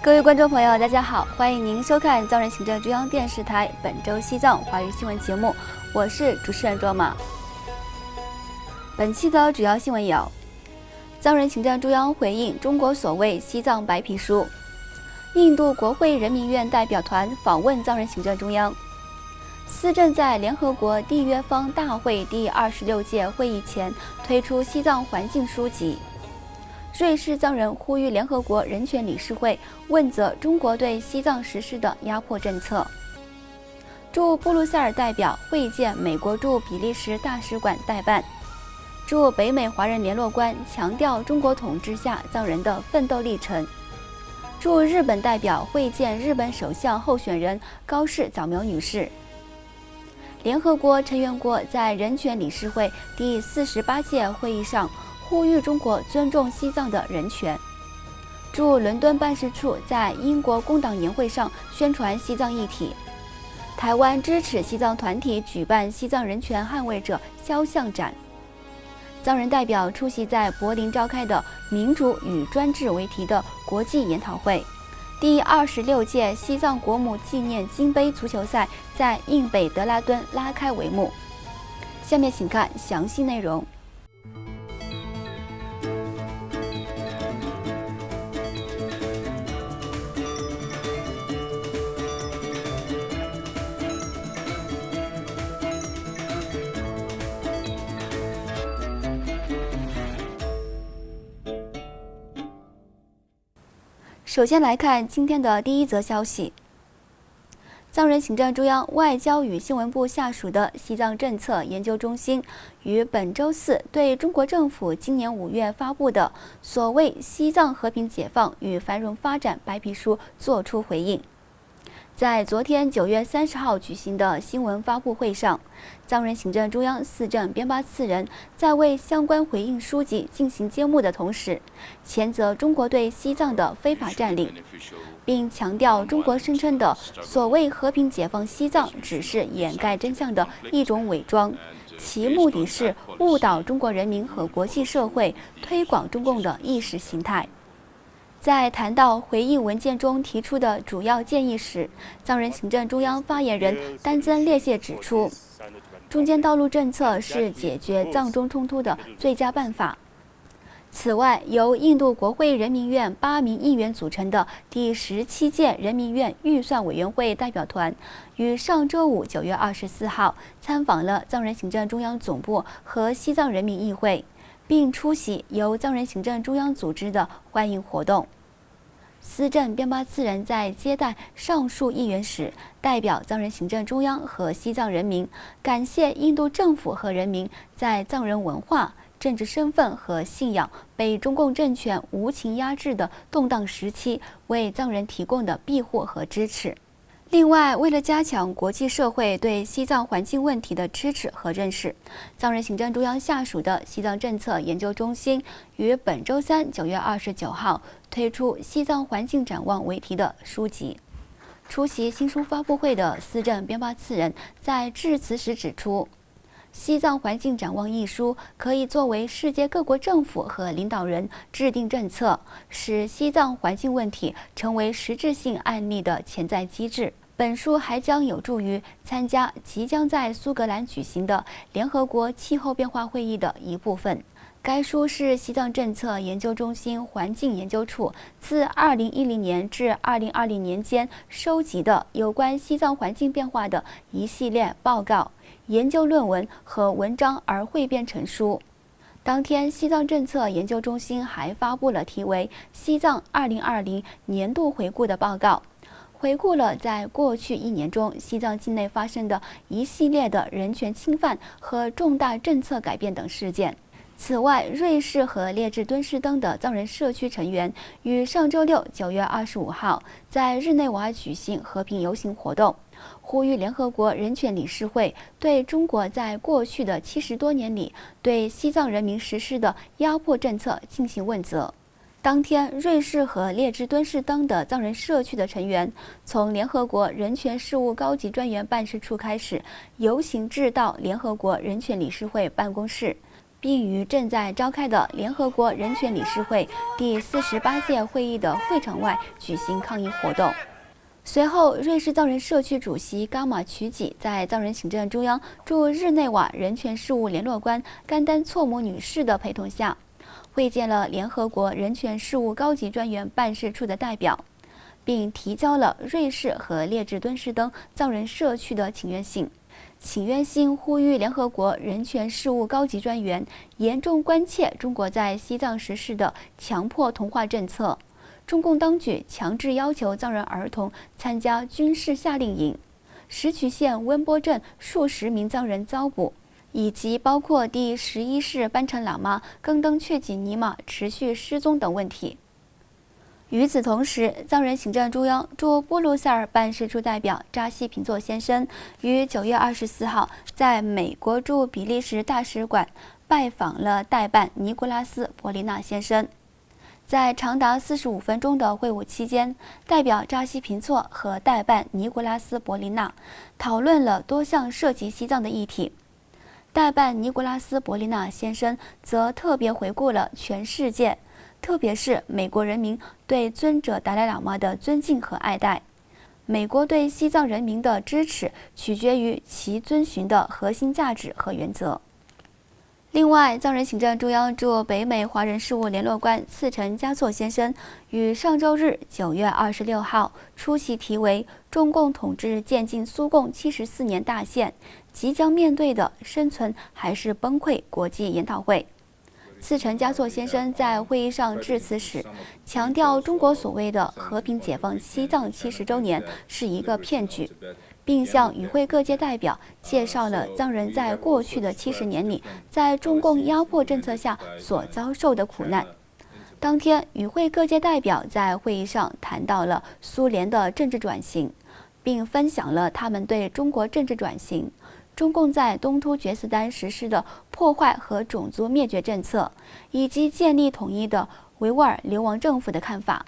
各位观众朋友，大家好，欢迎您收看藏人行政中央电视台本周西藏华语新闻节目，我是主持人卓玛。本期的主要新闻有：藏人行政中央回应中国所谓西藏白皮书；印度国会人民院代表团访问藏人行政中央；司政在联合国缔约方大会第26届会议前推出西藏环境书籍；瑞士藏人呼吁联合国人权理事会问责中国对西藏实施的压迫政策；驻布鲁塞尔代表会见美国驻比利时大使馆代办；驻北美华人联络官强调中国统治下藏人的奋斗历程；驻日本代表会见日本首相候选人高市早苗女士；联合国成员国在人权理事会第48届会议上呼吁中国尊重西藏的人权；驻伦敦办事处在英国工党年会上宣传西藏议题；台湾支持西藏团体举办西藏人权捍卫者肖像展；藏人代表出席在柏林召开的民主与专制为题的国际研讨会；第26届西藏国母纪念金杯足球赛在印北德拉敦拉开帷幕。下面请看详细内容。首先来看今天的第一则消息。藏人行政中央外交与新闻部下属的西藏政策研究中心于本周四对中国政府今年5月发布的所谓西藏和平解放与繁荣发展白皮书作出回应。在昨天9月30号举行的新闻发布会上，藏人行政中央司政边巴次仁在为相关回应书籍进行揭幕的同时，谴责中国对西藏的非法占领，并强调中国声称的所谓和平解放西藏只是掩盖真相的一种伪装，其目的是误导中国人民和国际社会，推广中共的意识形态。在谈到回应文件中提出的主要建议时，藏人行政中央发言人丹增列谢指出，中间道路政策是解决藏中冲突的最佳办法。此外，由印度国会人民院8名议员组成的第17届人民院预算委员会代表团于上周五9月24号参访了藏人行政中央总部和西藏人民议会，并出席由藏人行政中央组织的欢迎活动。司政边巴次仁在接待上述议员时，代表藏人行政中央和西藏人民感谢印度政府和人民在藏人文化、政治身份和信仰被中共政权无情压制的动荡时期为藏人提供的庇护和支持。另外，为了加强国际社会对西藏环境问题的支持和认识，藏人行政中央下属的西藏政策研究中心于本周三9月29号推出《西藏环境展望》为题的书籍。出席新书发布会的司政边巴次仁在致辞时指出，《西藏环境展望》一书可以作为世界各国政府和领导人制定政策，使西藏环境问题成为实质性案例的潜在机制。本书还将有助于参加即将在苏格兰举行的联合国气候变化会议的一部分。该书是西藏政策研究中心环境研究处自2010年至2020年间收集的有关西藏环境变化的一系列报告、研究论文和文章而汇编成书。当天，西藏政策研究中心还发布了题为《西藏2020年度回顾》的报告，回顾了在过去1年中西藏境内发生的一系列的人权侵犯和重大政策改变等事件。此外，瑞士和列支敦士登的藏人社区成员于上周六9月25号在日内瓦举行和平游行活动，呼吁联合国人权理事会对中国在过去的70多年里对西藏人民实施的压迫政策进行问责。当天，瑞士和列支敦士登的藏人社区的成员从联合国人权事务高级专员办事处开始游行至到联合国人权理事会办公室，并于正在召开的联合国人权理事会第48届会议的会场外举行抗议活动。随后，瑞士藏人社区主席伽马曲己在藏人行政中央驻日内瓦人权事务联络官甘丹措姆女士的陪同下，会见了联合国人权事务高级专员办事处的代表，并提交了瑞士和列支敦士登藏人社区的请愿信。请愿信呼吁联合国人权事务高级专员严重关切中国在西藏实施的强迫同化政策。中共当局强制要求藏人儿童参加军事夏令营，石渠县温波镇数十名藏人遭捕，以及包括第11世班禅喇嘛更登确吉尼玛持续失踪等问题。与此同时，藏人行政中央驻布鲁塞尔办事处代表扎西平措先生于9月24号在美国驻比利时大使馆拜访了代办尼古拉斯·伯利纳先生。在长达45分钟的会晤期间，代表扎西平措和代办尼古拉斯·伯利纳讨论了多项涉及西藏的议题。代办尼古拉斯·伯利纳先生则特别回顾了全世界，特别是美国人民对尊者达赖喇嘛的尊敬和爱戴。美国对西藏人民的支持取决于其遵循的核心价值和原则。另外，藏人行政中央驻北美华人事务联络官次城嘉措先生于上周日9月26号出席题为“中共统治渐进苏共74年大限，即将面对的生存还是崩溃”国际研讨会。次城嘉措先生在会议上致辞时，强调中国所谓的和平解放西藏70周年是一个骗局，并向与会各界代表介绍了藏人在过去的70年里在中共压迫政策下所遭受的苦难。当天，与会各界代表在会议上谈到了苏联的政治转型，并分享了他们对中国政治转型、中共在东突厥斯丹实施的破坏和种族灭绝政策，以及建立统一的维吾尔流亡政府的看法。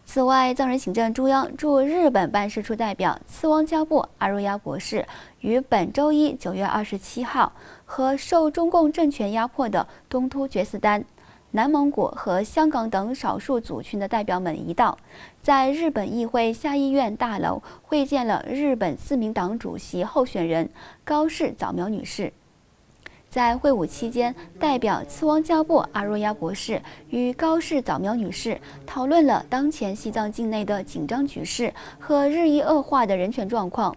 此外，藏人行政中央驻日本办事处代表次汪加布阿若亚博士于本周一9月27号和受中共政权压迫的东突厥斯丹、南蒙古和香港等少数族群的代表们一道，在日本议会下议院大楼会见了日本自民党主席候选人高市早苗女士。在会晤期间，代表次汪加布阿若亚博士与高市早苗女士讨论了当前西藏境内的紧张局势和日益恶化的人权状况。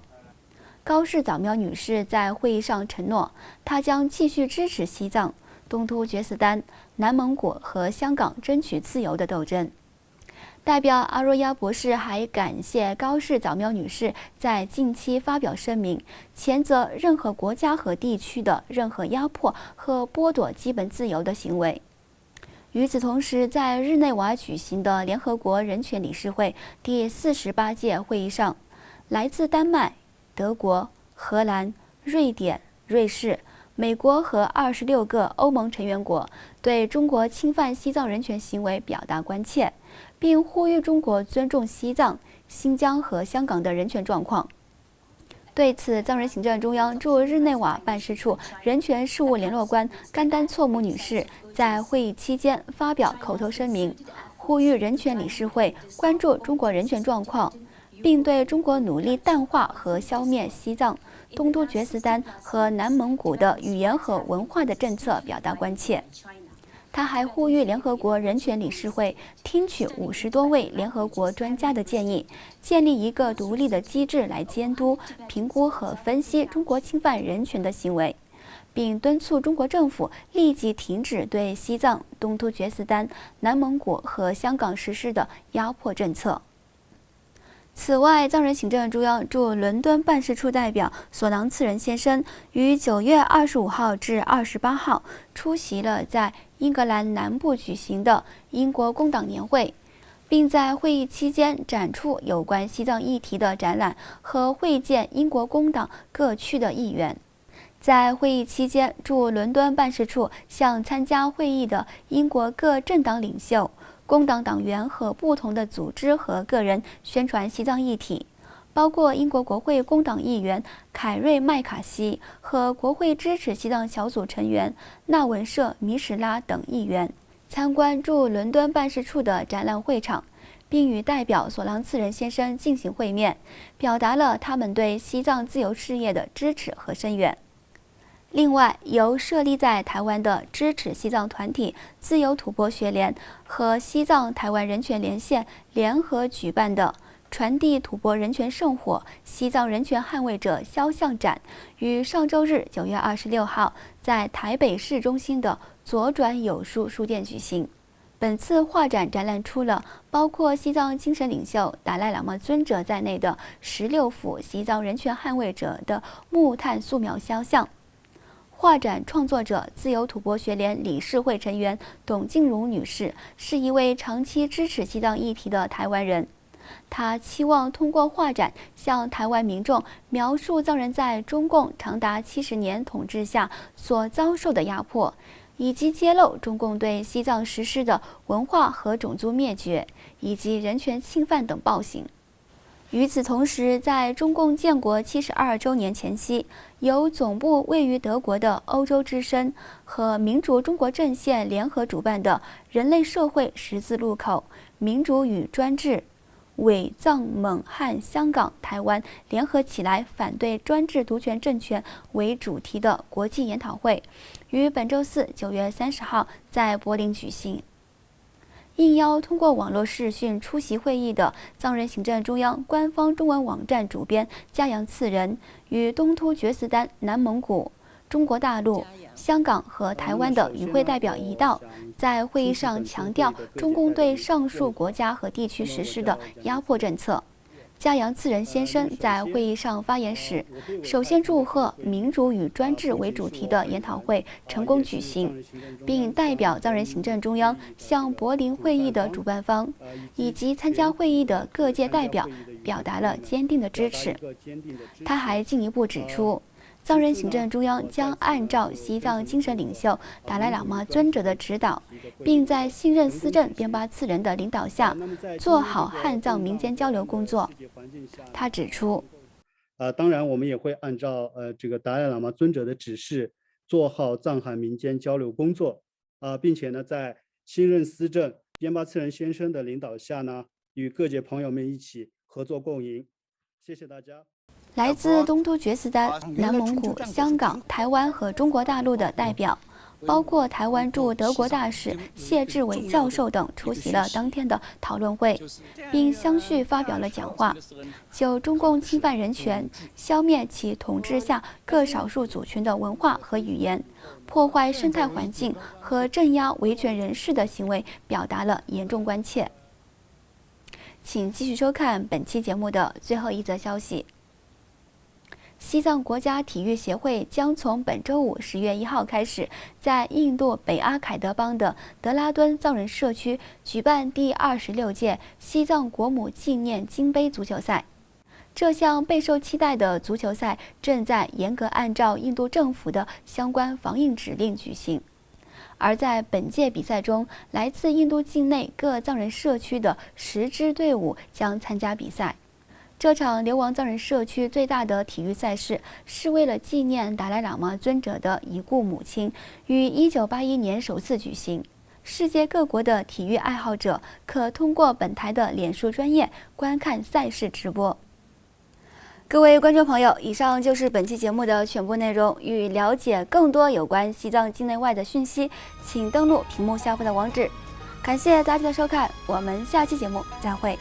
高市早苗女士在会议上承诺，她将继续支持西藏、东突厥斯丹、南蒙古和香港争取自由的斗争。代表阿若亚博士还感谢高市早苗女士在近期发表声明，谴责任何国家和地区的任何压迫和剥夺基本自由的行为。与此同时，在日内瓦举行的联合国人权理事会第48届会议上，来自丹麦、德国、荷兰、瑞典、瑞士、美国和26个欧盟成员国对中国侵犯西藏人权行为表达关切，并呼吁中国尊重西藏、新疆和香港的人权状况。对此，藏人行政中央驻日内瓦办事处人权事务联络官甘丹措姆女士在会议期间发表口头声明，呼吁人权理事会关注中国人权状况，并对中国努力淡化和消灭西藏、东突厥斯丹和南蒙古的语言和文化的政策表达关切。他还呼吁联合国人权理事会听取50多位联合国专家的建议，建立一个独立的机制来监督、评估和分析中国侵犯人权的行为，并敦促中国政府立即停止对西藏、东突厥斯丹、南蒙古和香港实施的压迫政策。此外，藏人行政中央驻伦敦办事处代表索囊次仁先生于9月25号至28号出席了在英格兰南部举行的英国工党年会，并在会议期间展出有关西藏议题的展览和会见英国工党各区的议员。在会议期间，驻伦敦办事处向参加会议的英国各政党领袖、工党党员和不同的组织和个人宣传西藏议题，包括英国国会工党议员凯瑞·麦卡锡和国会支持西藏小组成员纳文舍·米什拉等议员，参观驻伦敦办事处的展览会场，并与代表索朗次仁先生进行会面，表达了他们对西藏自由事业的支持和声援。另外，由设立在台湾的支持西藏团体自由吐蕃学联和西藏台湾人权连线联合举办的传递吐蕃人权圣火西藏人权捍卫者肖像展，于上周日9月26号在台北市中心的左转有书书店举行。本次画展展览出了包括西藏精神领袖达赖喇嘛尊者在内的16幅西藏人权捍卫者的木炭素描肖像。画展创作者自由吐蕃学联理事会成员董静茹女士是一位长期支持西藏议题的台湾人。她期望通过画展向台湾民众描述藏人在中共长达70年统治下所遭受的压迫，以及揭露中共对西藏实施的文化和种族灭绝以及人权侵犯等暴行。与此同时，在中共建国72周年前夕，由总部位于德国的欧洲之声和民主中国阵线联合主办的人类社会十字路口民主与专制伪藏蒙汉香港台湾联合起来反对专制独权政权为主题的国际研讨会，于本周四9月30号在柏林举行。应邀通过网络视讯出席会议的藏人行政中央官方中文网站主编嘉阳次仁与东突厥斯丹、南蒙古、中国大陆、香港和台湾的与会代表一道，在会议上强调中共对上述国家和地区实施的压迫政策。嘉阳次仁先生在会议上发言时，首先祝贺民主与专制为主题的研讨会成功举行，并代表藏人行政中央向柏林会议的主办方以及参加会议的各界代表表达了坚定的支持。他还进一步指出，藏人行政中央将按照西藏精神领袖达赖喇嘛尊者的指导，并在新任司政边巴次仁的领导下，做好汉藏民间交流工作。他指出，当然我们也会按照这个达赖喇嘛尊者的指示，做好藏汉民间交流工作并且呢，在新任司政边巴次仁先生的领导下呢，与各界朋友们一起合作共赢。谢谢大家。来自东突厥斯丹、南蒙古、香港、台湾和中国大陆的代表，包括台湾驻德国大使谢志伟教授等出席了当天的讨论会，并相续发表了讲话，就中共侵犯人权、消灭其统治下各少数族群的文化和语言、破坏生态环境和镇压维权人士的行为表达了严重关切。请继续收看本期节目的最后一则消息。西藏国家体育协会将从本周五10月1号开始，在印度北阿凯德邦的德拉敦藏人社区举办第26届西藏国母纪念金杯足球赛。这项备受期待的足球赛正在严格按照印度政府的相关防疫指令举行。而在本届比赛中，来自印度境内各藏人社区的10支队伍将参加比赛。这场流亡藏人社区最大的体育赛事是为了纪念达赖喇嘛尊者的已故母亲，于1981年首次举行。世界各国的体育爱好者可通过本台的脸书专页观看赛事直播。各位观众朋友，以上就是本期节目的全部内容。欲了解更多有关西藏境内外的讯息，请登录屏幕下方的网址。感谢大家的收看，我们下期节目再会。